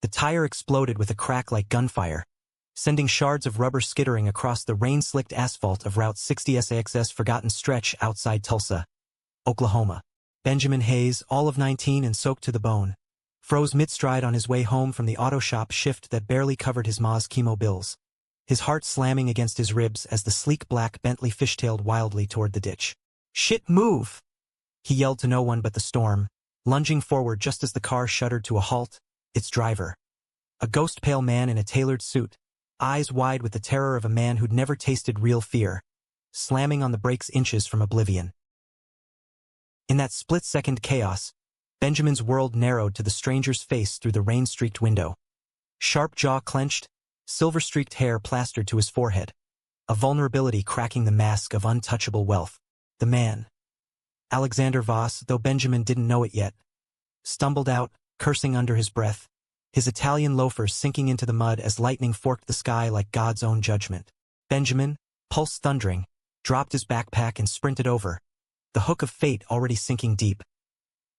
The tire exploded with a crack like gunfire, sending shards of rubber skittering across the rain-slicked asphalt of Route 60's forgotten stretch outside Tulsa, Oklahoma. Benjamin Hayes, all of 19 and soaked to the bone, froze mid-stride on his way home from the auto shop shift that barely covered his ma's chemo bills, his heart slamming against his ribs as the sleek black Bentley fishtailed wildly toward the ditch. "Shit, move!" he yelled to no one but the storm, lunging forward just as the car shuddered to a halt, its driver, a ghost-pale man in a tailored suit, eyes wide with the terror of a man who'd never tasted real fear, slamming on the brakes inches from oblivion. In that split-second chaos, Benjamin's world narrowed to the stranger's face through the rain-streaked window. Sharp jaw clenched, silver-streaked hair plastered to his forehead, a vulnerability cracking the mask of untouchable wealth. The man, Alexander Voss, though Benjamin didn't know it yet, stumbled out, cursing under his breath, his Italian loafers sinking into the mud as lightning forked the sky like God's own judgment. Benjamin, pulse thundering, dropped his backpack and sprinted over, the hook of fate already sinking deep.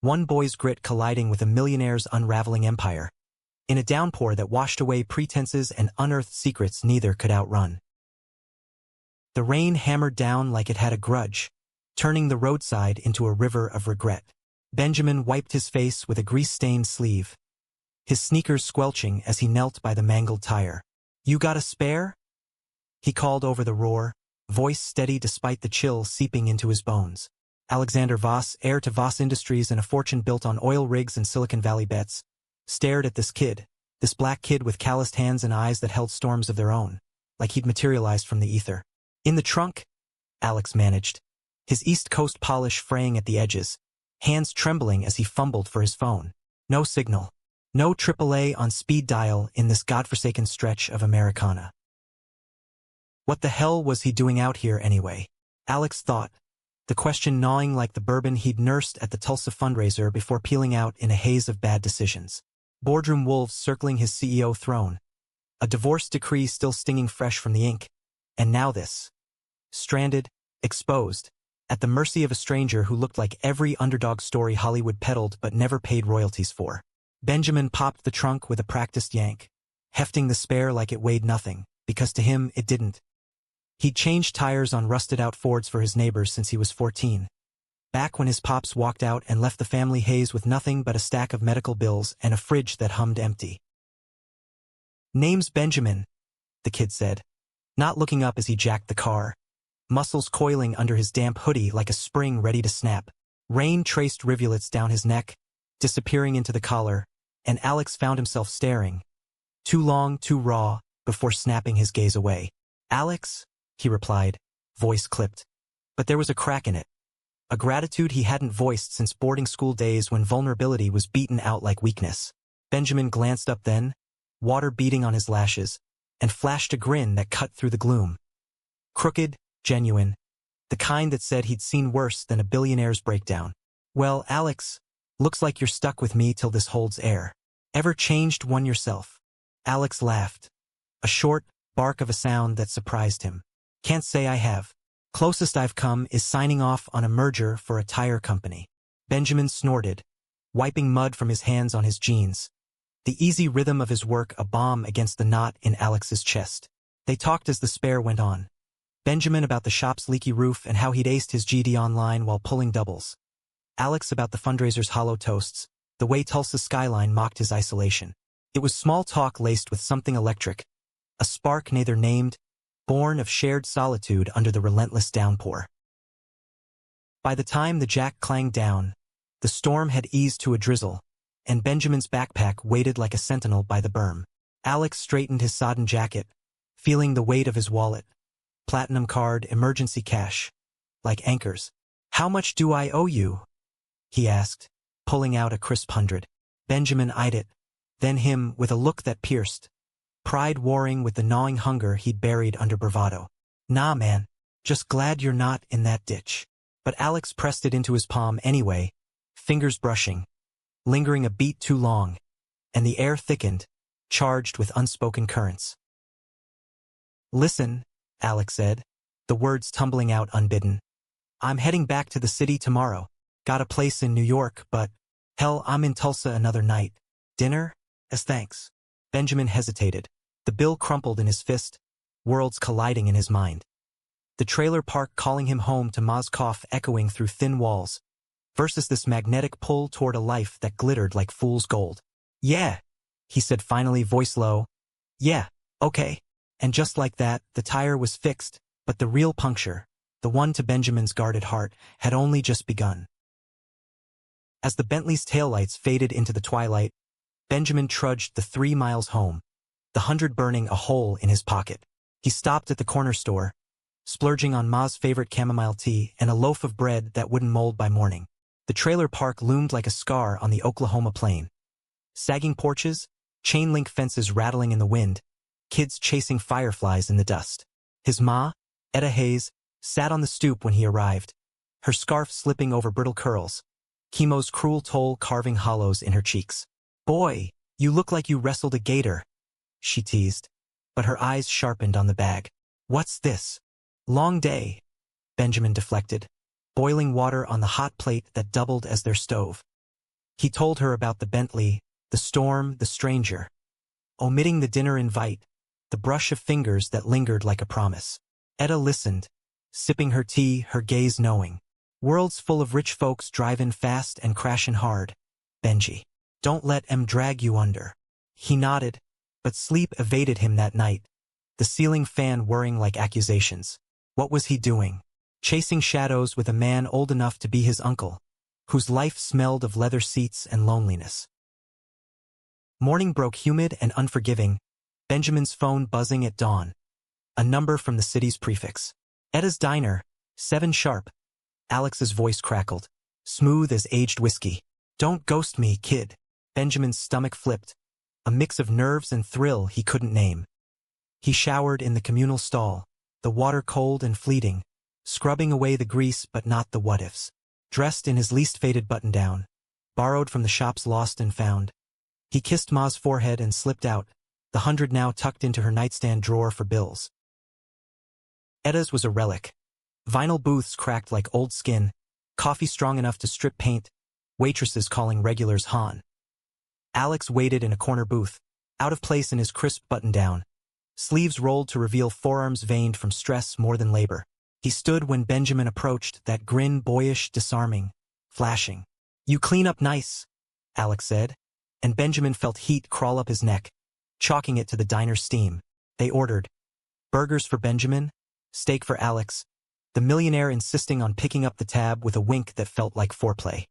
One boy's grit colliding with a millionaire's unraveling empire, in a downpour that washed away pretenses and unearthed secrets neither could outrun. The rain hammered down like it had a grudge, turning the roadside into a river of regret. Benjamin wiped his face with a grease-stained sleeve, his sneakers squelching as he knelt by the mangled tire. "You got a spare?" he called over the roar, voice steady despite the chill seeping into his bones. Alexander Voss, heir to Voss Industries and a fortune built on oil rigs and Silicon Valley bets, stared at this black kid with calloused hands and eyes that held storms of their own, like he'd materialized from the ether. "In the trunk," Alex managed, his East Coast polish fraying at the edges, hands trembling as he fumbled for his phone. No signal. No AAA on speed dial in this godforsaken stretch of Americana. What the hell was he doing out here anyway? Alex thought, the question gnawing like the bourbon he'd nursed at the Tulsa fundraiser before peeling out in a haze of bad decisions. Boardroom wolves circling his CEO throne, a divorce decree still stinging fresh from the ink, and now this. Stranded, exposed, at the mercy of a stranger who looked like every underdog story Hollywood peddled but never paid royalties for. Benjamin popped the trunk with a practiced yank, hefting the spare like it weighed nothing, because to him it didn't. He'd changed tires on rusted-out Fords for his neighbors since he was 14. Back when his pops walked out and left the family haze with nothing but a stack of medical bills and a fridge that hummed empty. "Name's Benjamin," the kid said, not looking up as he jacked the car, muscles coiling under his damp hoodie like a spring ready to snap. Rain traced rivulets down his neck, disappearing into the collar, and Alex found himself staring, too long, too raw, before snapping his gaze away. "Alex?" he replied, voice clipped. But there was a crack in it, a gratitude he hadn't voiced since boarding school days when vulnerability was beaten out like weakness. Benjamin glanced up then, water beating on his lashes, and flashed a grin that cut through the gloom. Crooked, genuine, the kind that said he'd seen worse than a billionaire's breakdown. "Well, Alex, looks like you're stuck with me till this holds air. Ever changed one yourself?" Alex laughed, a short bark of a sound that surprised him. "Can't say I have. Closest I've come is signing off on a merger for a tire company." Benjamin snorted, wiping mud from his hands on his jeans, the easy rhythm of his work a balm against the knot in Alex's chest. They talked as the spare went on. Benjamin about the shop's leaky roof and how he'd aced his GD online while pulling doubles. Alex about the fundraiser's hollow toasts, the way Tulsa's skyline mocked his isolation. It was small talk laced with something electric, a spark neither named, born of shared solitude under the relentless downpour. By the time the jack clanged down, the storm had eased to a drizzle, and Benjamin's backpack waited like a sentinel by the berm. Alex straightened his sodden jacket, feeling the weight of his wallet, platinum card, emergency cash, like anchors. "How much do I owe you?" he asked, pulling out a crisp 100. Benjamin eyed it, then him with a look that pierced, pride warring with the gnawing hunger he'd buried under bravado. "Nah, man, just glad you're not in that ditch." But Alex pressed it into his palm anyway, fingers brushing, lingering a beat too long, and the air thickened, charged with unspoken currents. "Listen," Alex said, the words tumbling out unbidden. "I'm heading back to the city tomorrow. Got a place in New York, but, hell, I'm in Tulsa another night. Dinner?" As thanks. Benjamin hesitated. The bill crumpled in his fist, worlds colliding in his mind. The trailer park calling him home to Ma's cough echoing through thin walls, versus this magnetic pull toward a life that glittered like fool's gold. Yeah, he said finally, voice low. Yeah, okay. And just like that, the tire was fixed, but the real puncture, the one to Benjamin's guarded heart, had only just begun. As the Bentley's taillights faded into the twilight, Benjamin trudged the 3 miles home, the 100 burning a hole in his pocket. He stopped at the corner store, splurging on Ma's favorite chamomile tea and a loaf of bread that wouldn't mold by morning. The trailer park loomed like a scar on the Oklahoma plain. Sagging porches, chain-link fences rattling in the wind, kids chasing fireflies in the dust. His ma, Etta Hayes, sat on the stoop when he arrived, her scarf slipping over brittle curls, chemo's cruel toll carving hollows in her cheeks. Boy, you look like you wrestled a gator, she teased, but her eyes sharpened on the bag. What's this? Long day, Benjamin deflected, boiling water on the hot plate that doubled as their stove. He told her about the Bentley, the storm, the stranger. Omitting the dinner invite, the brush of fingers that lingered like a promise. Etta listened, sipping her tea, her gaze knowing. Worlds full of rich folks drivin' fast and crashin' hard. Benji. Don't let 'em drag you under. He nodded, but sleep evaded him that night, the ceiling fan whirring like accusations. What was he doing? Chasing shadows with a man old enough to be his uncle, whose life smelled of leather seats and loneliness. Morning broke humid and unforgiving, Benjamin's phone buzzing at dawn. A number from the city's prefix. Etta's diner, 7 sharp. Alex's voice crackled, smooth as aged whiskey. Don't ghost me, kid. Benjamin's stomach flipped, a mix of nerves and thrill he couldn't name. He showered in the communal stall, the water cold and fleeting, scrubbing away the grease but not the what-ifs. Dressed in his least faded button-down, borrowed from the shop's lost and found. He kissed Ma's forehead and slipped out, the 100 now tucked into her nightstand drawer for bills. Etta's was a relic. Vinyl booths cracked like old skin, coffee strong enough to strip paint, waitresses calling regulars Han. Alex waited in a corner booth, out of place in his crisp button-down, sleeves rolled to reveal forearms veined from stress more than labor. He stood when Benjamin approached, that grin boyish, disarming, flashing. You clean up nice, Alex said, and Benjamin felt heat crawl up his neck, chalking it to the diner's steam. They ordered burgers for Benjamin, steak for Alex, the millionaire insisting on picking up the tab with a wink that felt like foreplay.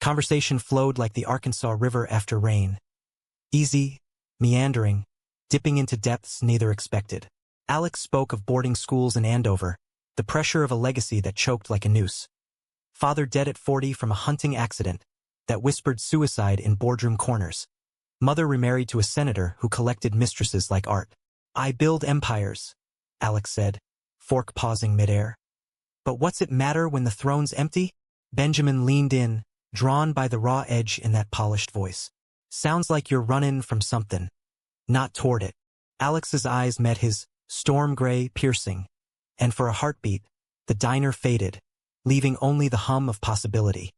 Conversation flowed like the Arkansas River after rain. Easy, meandering, dipping into depths neither expected. Alex spoke of boarding schools in Andover, the pressure of a legacy that choked like a noose. Father dead at 40 from a hunting accident that whispered suicide in boardroom corners. Mother remarried to a senator who collected mistresses like art. I build empires, Alex said, fork pausing midair. But what's it matter when the throne's empty? Benjamin leaned in, drawn by the raw edge in that polished voice. Sounds like you're running from something, not toward it. Alex's eyes met his, storm gray, piercing, and for a heartbeat, the diner faded, leaving only the hum of possibility.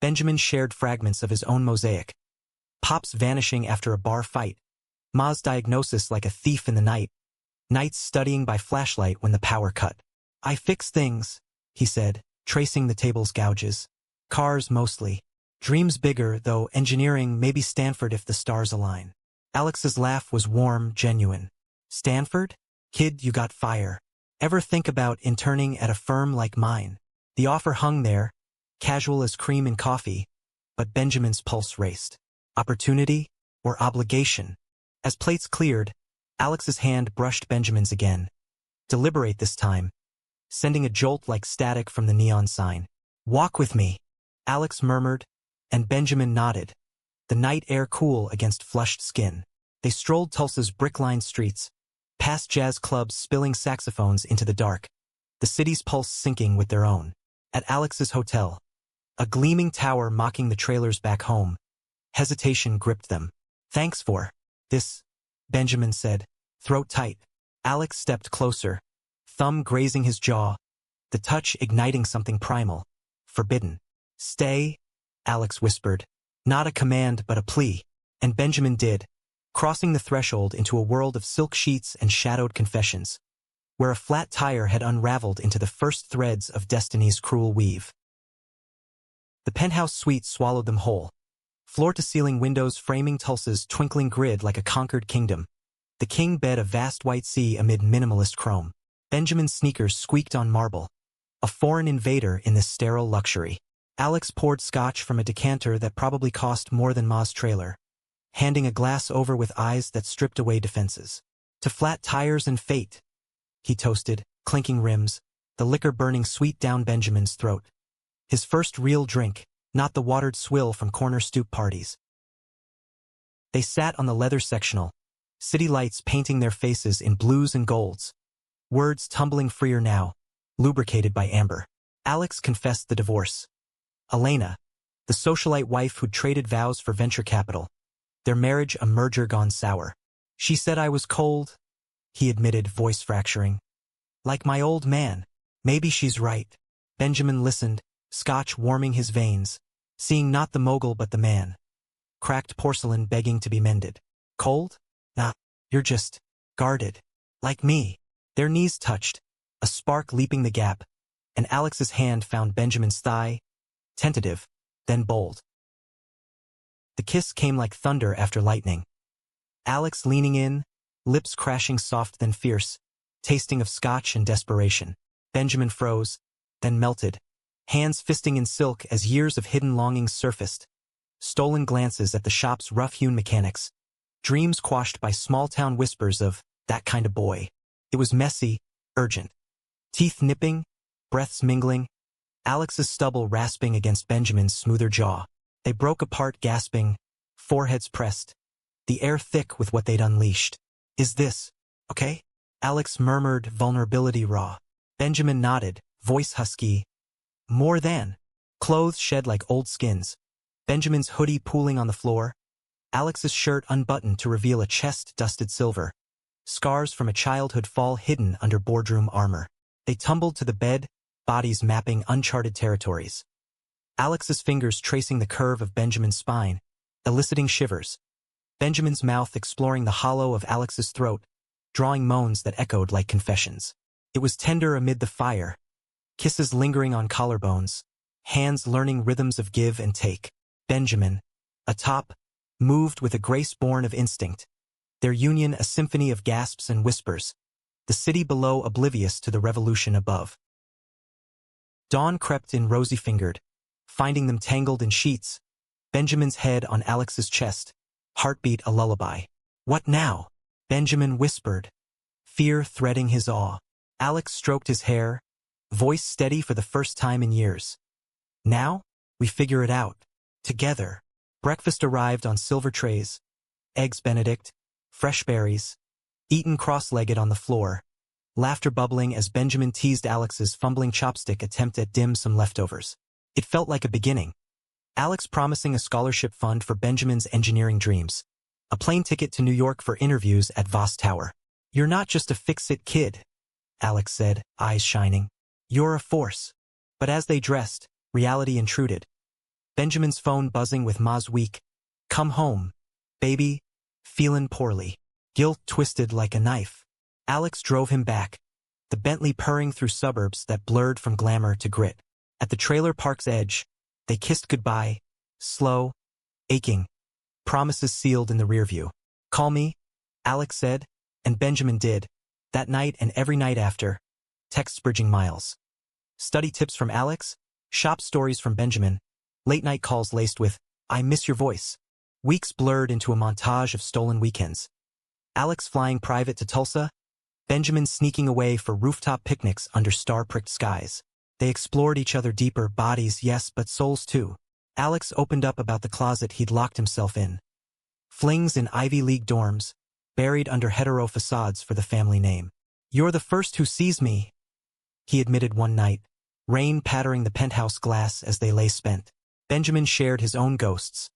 Benjamin shared fragments of his own mosaic. Pops vanishing after a bar fight, Ma's diagnosis like a thief in the night, nights studying by flashlight when the power cut. I fix things, he said, tracing the table's gouges. Cars mostly. Dreams bigger, though engineering maybe Stanford if the stars align. Alex's laugh was warm, genuine. Stanford? Kid, you got fire. Ever think about interning at a firm like mine? The offer hung there, casual as cream in coffee, but Benjamin's pulse raced. Opportunity or obligation? As plates cleared, Alex's hand brushed Benjamin's again. Deliberate this time, sending a jolt like static from the neon sign. Walk with me, Alex murmured, and Benjamin nodded, the night air cool against flushed skin. They strolled Tulsa's brick-lined streets, past jazz clubs spilling saxophones into the dark, the city's pulse syncing with their own. At Alex's hotel, a gleaming tower mocking the trailers back home, hesitation gripped them. Thanks for this, Benjamin said, throat tight. Alex stepped closer, thumb grazing his jaw, the touch igniting something primal, forbidden. Stay, Alex whispered, Not a command but a plea. And Benjamin did, crossing the threshold into a world of silk sheets and shadowed confessions, where a flat tire had unraveled into the first threads of destiny's cruel weave. The penthouse suite swallowed them whole, floor-to-ceiling windows framing Tulsa's twinkling grid like a conquered kingdom, the king bed a vast white sea amid minimalist chrome. Benjamin's sneakers squeaked on marble, a foreign invader in this sterile luxury. Alex poured scotch from a decanter that probably cost more than Ma's trailer, handing a glass over with eyes that stripped away defenses. To flat tires and fate, he toasted, clinking rims, the liquor burning sweet down Benjamin's throat. His first real drink, not the watered swill from corner stoop parties. They sat on the leather sectional, city lights painting their faces in blues and golds, words tumbling freer now, lubricated by amber. Alex confessed the divorce. Elena, the socialite wife who'd traded vows for venture capital, their marriage a merger gone sour. She said I was cold, he admitted, voice fracturing. Like my old man. Maybe she's right. Benjamin listened, scotch warming his veins, seeing not the mogul but the man. Cracked porcelain begging to be mended. Cold? Nah, you're just guarded. Like me. Their knees touched, a spark leaping the gap, and Alex's hand found Benjamin's thigh, tentative, then bold. The kiss came like thunder after lightning. Alex leaning in, lips crashing soft then fierce, tasting of scotch and desperation. Benjamin froze, then melted, hands fisting in silk as years of hidden longings surfaced, stolen glances at the shop's rough-hewn mechanics, dreams quashed by small-town whispers of that kind of boy. It was messy, urgent. Teeth nipping, breaths mingling, Alex's stubble rasping against Benjamin's smoother jaw. They broke apart gasping, foreheads pressed, the air thick with what they'd unleashed. Is this okay? Alex murmured, vulnerability raw. Benjamin nodded, voice husky. More than. Clothes shed like old skins. Benjamin's hoodie pooling on the floor. Alex's shirt unbuttoned to reveal a chest dusted silver. Scars from a childhood fall hidden under boardroom armor. They tumbled to the bed, bodies mapping uncharted territories. Alex's fingers tracing the curve of Benjamin's spine, eliciting shivers. Benjamin's mouth exploring the hollow of Alex's throat, drawing moans that echoed like confessions. It was tender amid the fire, kisses lingering on collarbones, hands learning rhythms of give and take. Benjamin, atop, moved with a grace born of instinct, their union a symphony of gasps and whispers, the city below oblivious to the revolution above. Dawn crept in rosy-fingered, finding them tangled in sheets, Benjamin's head on Alex's chest, heartbeat a lullaby. What now? Benjamin whispered, fear threading his awe. Alex stroked his hair, voice steady for the first time in years. Now, we figure it out. Together. Breakfast arrived on silver trays. Eggs Benedict, fresh berries, eaten cross-legged on the floor, laughter bubbling as Benjamin teased Alex's fumbling chopstick attempt at dim-sum leftovers. It felt like a beginning. Alex promising a scholarship fund for Benjamin's engineering dreams, a plane ticket to New York for interviews at Voss Tower. You're not just a fix-it kid, Alex said, eyes shining. You're a force. But as they dressed, reality intruded. Benjamin's phone buzzing with Ma's weak, come home, baby, feelin' poorly. Guilt twisted like a knife. Alex drove him back, the Bentley purring through suburbs that blurred from glamour to grit. At the trailer park's edge, they kissed goodbye, slow, aching, promises sealed in the rearview. Call me, Alex said, and Benjamin did, that night and every night after, texts bridging miles. Study tips from Alex, shop stories from Benjamin, late-night calls laced with, I miss your voice. Weeks blurred into a montage of stolen weekends. Alex flying private to Tulsa, Benjamin sneaking away for rooftop picnics under star-pricked skies. They explored each other deeper, bodies, yes, but souls too. Alex opened up about the closet he'd locked himself in. Flings in Ivy League dorms, buried under hetero facades for the family name. You're the first who sees me, he admitted one night, rain pattering the penthouse glass as they lay spent. Benjamin shared his own ghosts.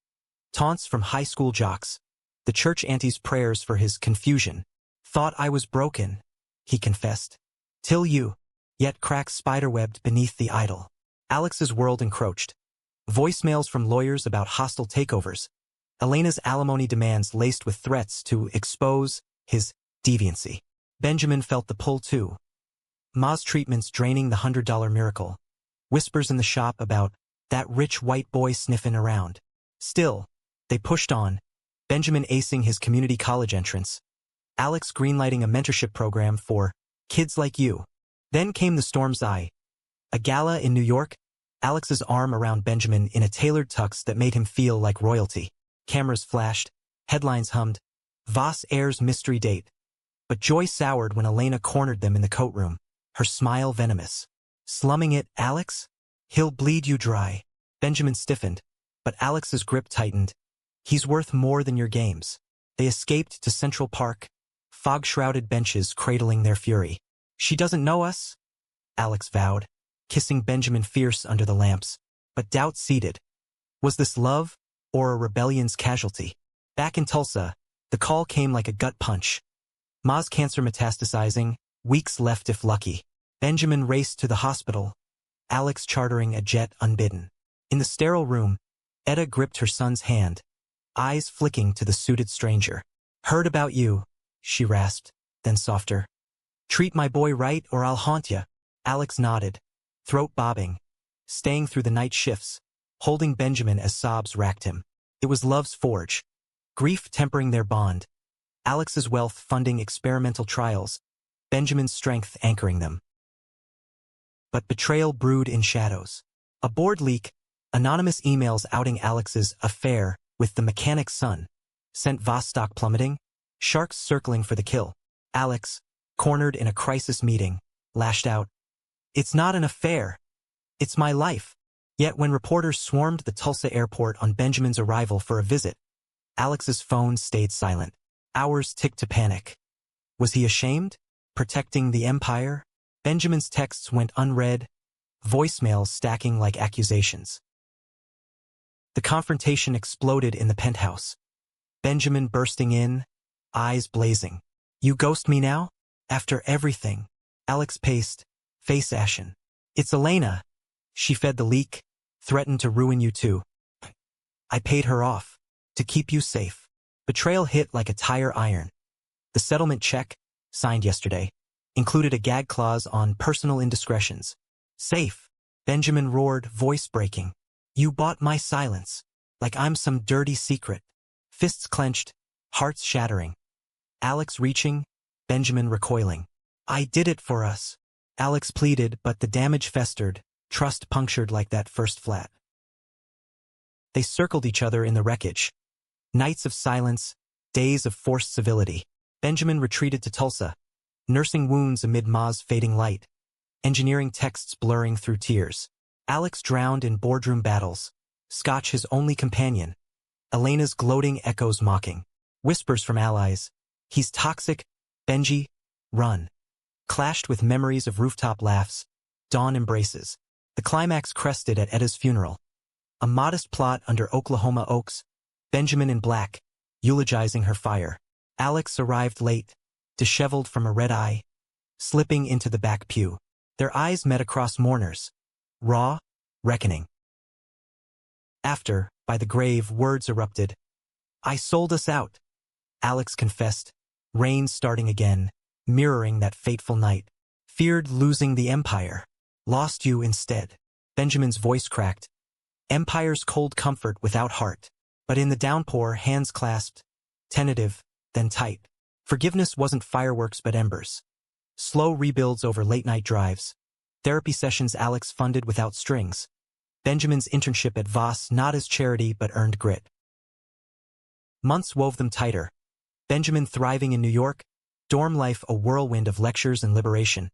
Taunts from high school jocks, the church auntie's prayers for his confusion. Thought I was broken, he confessed. Till you, yet cracks spiderwebbed beneath the idol. Alex's world encroached. Voicemails from lawyers about hostile takeovers. Elena's alimony demands laced with threats to expose his deviancy. Benjamin felt the pull too. Ma's treatments draining the $100 miracle. Whispers in the shop about that rich white boy sniffing around. Still, they pushed on. Benjamin acing his community college entrance. Alex greenlighting a mentorship program for kids like you. Then came the storm's eye. A gala in New York. Alex's arm around Benjamin in a tailored tux that made him feel like royalty. Cameras flashed. Headlines hummed. Voss airs mystery date. But joy soured when Elena cornered them in the coat room. Her smile venomous. Slumming it, Alex? He'll bleed you dry. Benjamin stiffened, but Alex's grip tightened. He's worth more than your games. They escaped to Central Park, fog-shrouded benches cradling their fury. She doesn't know us, Alex vowed, kissing Benjamin fierce under the lamps, but doubt seeded. Was this love, or a rebellion's casualty? Back in Tulsa, the call came like a gut punch. Ma's cancer metastasizing, weeks left if lucky. Benjamin raced to the hospital, Alex chartering a jet unbidden. In the sterile room, Etta gripped her son's hand, eyes flicking to the suited stranger. Heard about you, she rasped, then softer. Treat my boy right or I'll haunt ya. Alex nodded, throat bobbing, staying through the night shifts, holding Benjamin as sobs racked him. It was love's forge, grief tempering their bond, Alex's wealth funding experimental trials, Benjamin's strength anchoring them. But betrayal brewed in shadows. A board leak, anonymous emails outing Alex's affair with the mechanic's son, sent Voss stock plummeting, sharks circling for the kill. Alex, cornered in a crisis meeting, lashed out. It's not an affair. It's my life. Yet when reporters swarmed the Tulsa airport on Benjamin's arrival for a visit, Alex's phone stayed silent. Hours ticked to panic. Was he ashamed? Protecting the empire? Benjamin's texts went unread, voicemails stacking like accusations. The confrontation exploded in the penthouse. Benjamin bursting in, eyes blazing. You ghost me now? After everything? Alex paced, face ashen. It's Elena. She fed the leak, threatened to ruin you too. I paid her off, to keep you safe. Betrayal hit like a tire iron. The settlement check, signed yesterday, included a gag clause on personal indiscretions. Safe, Benjamin roared, voice breaking. You bought my silence, like I'm some dirty secret. Fists clenched, hearts shattering. Alex reaching, Benjamin recoiling. I did it for us. Alex pleaded, but the damage festered, trust punctured like that first flat. They circled each other in the wreckage. Nights of silence, days of forced civility. Benjamin retreated to Tulsa, nursing wounds amid Ma's fading light, engineering texts blurring through tears. Alex drowned in boardroom battles, Scotch his only companion. Elena's gloating echoes mocking. Whispers from allies. He's toxic, Benji, run. Clashed with memories of rooftop laughs, dawn embraces. The climax crested at Etta's funeral. A modest plot under Oklahoma oaks, Benjamin in black, eulogizing her fire. Alex arrived late, disheveled from a red eye, slipping into the back pew. Their eyes met across mourners. Raw, reckoning. After, by the grave, words erupted. I sold us out. Alex confessed, rain starting again, mirroring that fateful night. Feared losing the empire. Lost you instead. Benjamin's voice cracked. Empire's cold comfort without heart. But in the downpour, hands clasped. Tentative, then tight. Forgiveness wasn't fireworks but embers. Slow rebuilds over late-night drives. Therapy sessions Alex funded without strings. Benjamin's internship at Voss not as charity but earned grit. Months wove them tighter. Benjamin thriving in New York, dorm life a whirlwind of lectures and liberation.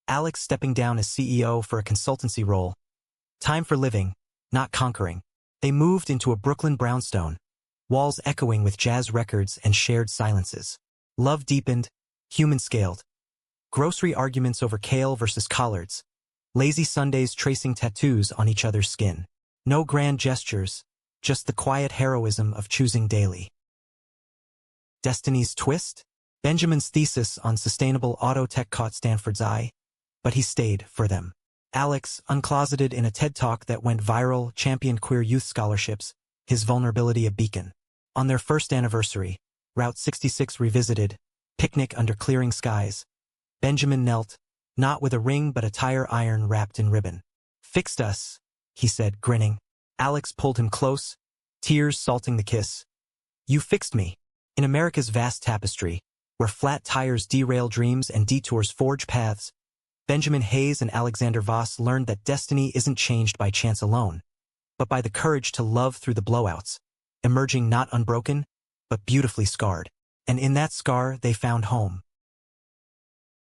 Alex stepping down as CEO for a consultancy role. Time for living, not conquering. They moved into a Brooklyn brownstone, walls echoing with jazz records and shared silences. Love deepened, human scaled. Grocery arguments over kale versus collards. Lazy Sundays tracing tattoos on each other's skin. No grand gestures, just the quiet heroism of choosing daily. Destiny's twist? Benjamin's thesis on sustainable auto tech caught Stanford's eye, but he stayed for them. Alex, uncloseted in a TED Talk that went viral, championed queer youth scholarships, his vulnerability a beacon. On their first anniversary, Route 66 revisited, picnic under clearing skies. Benjamin knelt, not with a ring but a tire iron wrapped in ribbon. "Fixed us," he said, grinning. Alex pulled him close, tears salting the kiss. "You fixed me." In America's vast tapestry, where flat tires derail dreams and detours forge paths, Benjamin Hayes and Alexander Voss learned that destiny isn't changed by chance alone, but by the courage to love through the blowouts, emerging not unbroken, but beautifully scarred. And in that scar they found home.